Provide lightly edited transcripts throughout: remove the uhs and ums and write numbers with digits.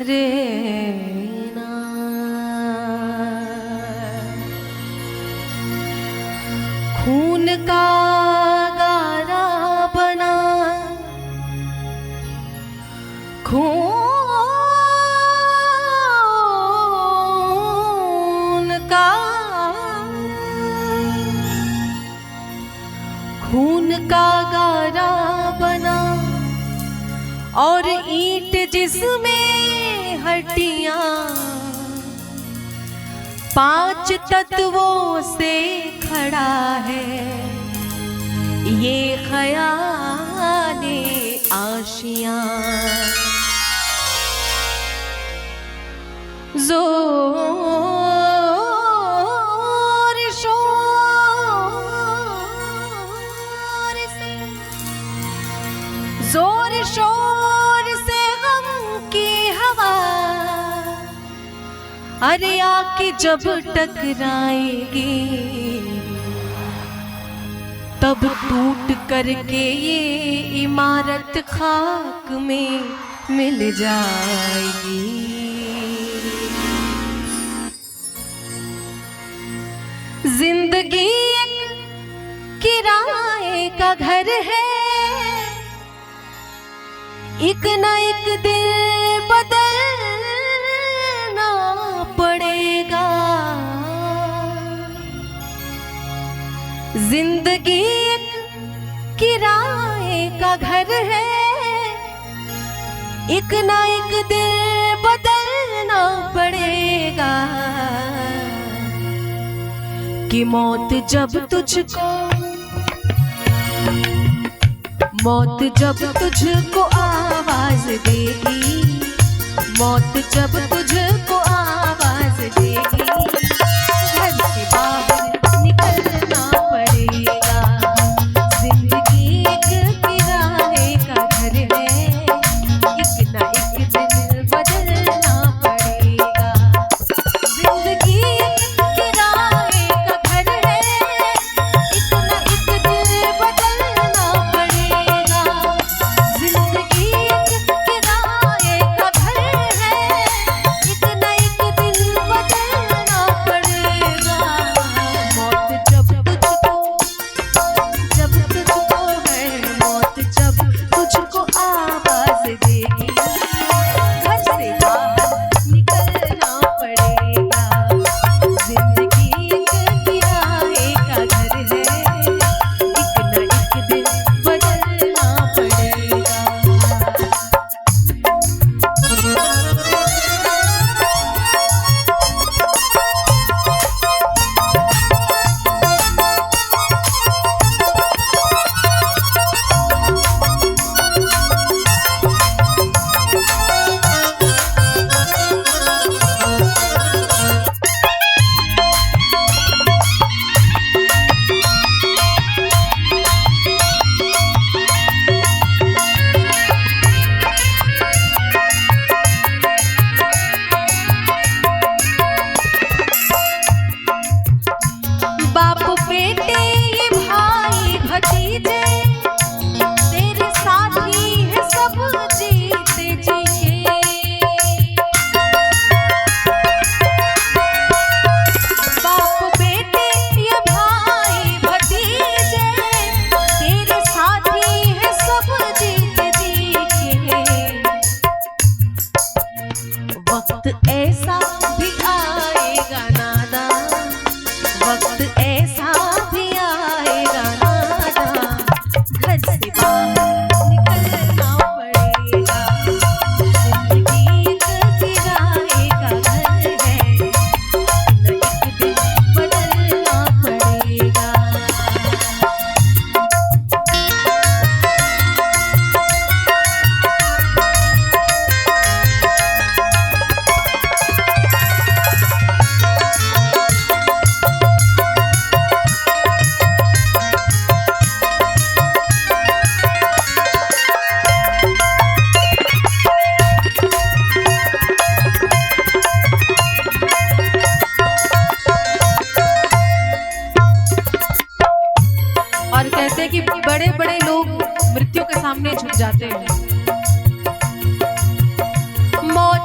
रहना। खून का गारा बना, खून का गारा बना और ईंट जिसमें हड्डियां, 5 तत्वों से खड़ा है ये ख्याले आशियां। जोर शोर से गम की हवा, अरे आके जब टकराएगी तब टूट करके ये इमारत खाक में मिल जाएगी। जिंदगी एक किराए का घर है, एक ना एक दिन बदलना पड़ेगा। जिंदगी एक किराए का घर है, एक ना एक दिन बदलना पड़ेगा। कि मौत जब तुझको आवाज देगी, मौत जब तुझको आवाज देगी, घर से बाहर निकलना पड़ेगा। जिंदगी एक किराए का घर है, एक ना एक दिन बदलना पड़ेगा। जिंदगी एक किराए का घर है, एक ना एक दिन बदलना पड़ेगा। जिंदगी एक किराए का घर है, एक ना एक दिन बदलना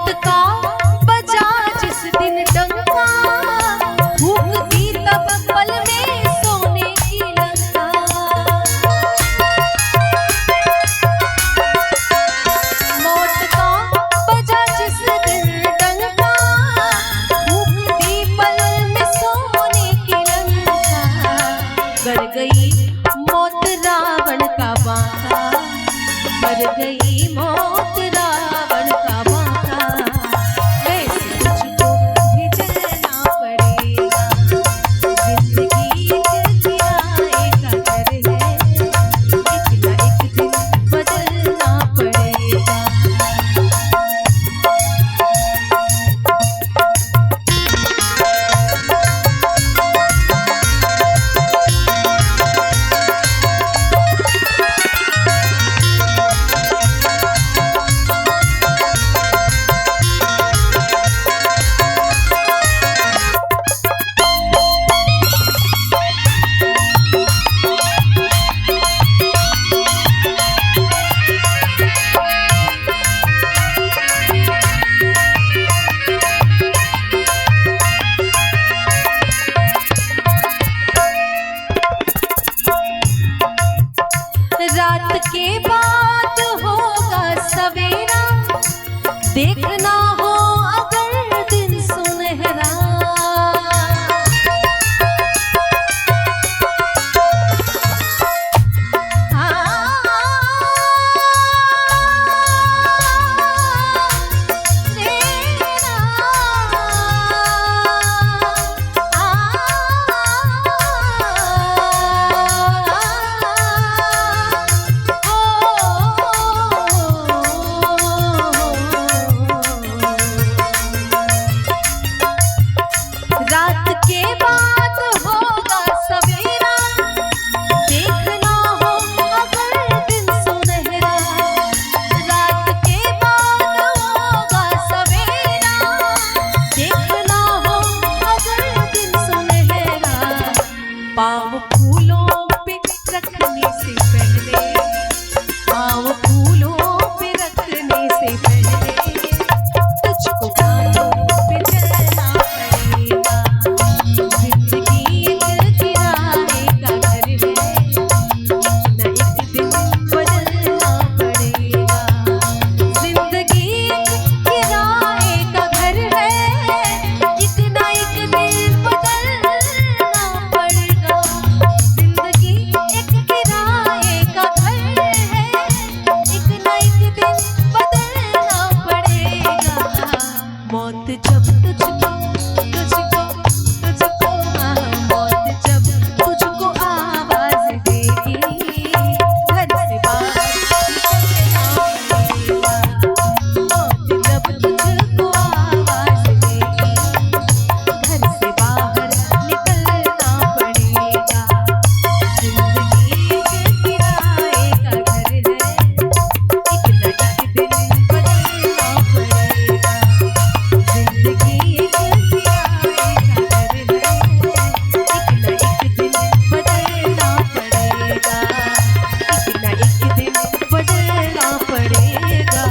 मौत का बजा जिस दिन डंका, भूख दी तब पल में सोने की लंका। मौत का बजा जिस दिन डंका, भूख दी पल में सोने की लंका। गड़ गई मौत रावण का बांका, मर गई मौत रावण का बांका। वैसे तुझको भी चलना पड़ेगा, जिंदगी एक किराए का घर है, एक ना एक दिन बदलना पड़ेगा। रात के बाद होगा सवेरा, देखना हो अगर दिन सुनहरा। रात के बाद होगा सवेरा, देखना हो अगर दिन सुनहरा। रात के बाद होगा सवेरा, देखना हो अगर दिन सुनहरा। पाँव फूलों पे रखने से पहले, पाँव फूलों पे रखने से पहले, तुझको कानों पे चलना पड़ेगा। जिंदगी एक किराए का घर है, एक ना एक दिन बदलना पड़ेगा। जिंदगी एक किराए का घर है, एक ना एक दिन बदलना पड़ेगा। जिंदगी एक किराए का घर है, एक ना एक दिन बदलना पड़ेगा। मौत जब तुझको तुझको तुझको मौत जब तुझको आवाज देगी, घर से बाहर निकलना पड़ेगा। मौत जब तुझको आवाज देगी, घर से बाहर निकलना पड़ेगा। जिंदगी एक किराए का घर है, एक ना एक दिन बदलना पड़ेगा। जिंदगी एक किराए का घर है, एक ना एक दिन बदलना पड़ेगा, एक ना एक दिन बदलना पड़ेगा।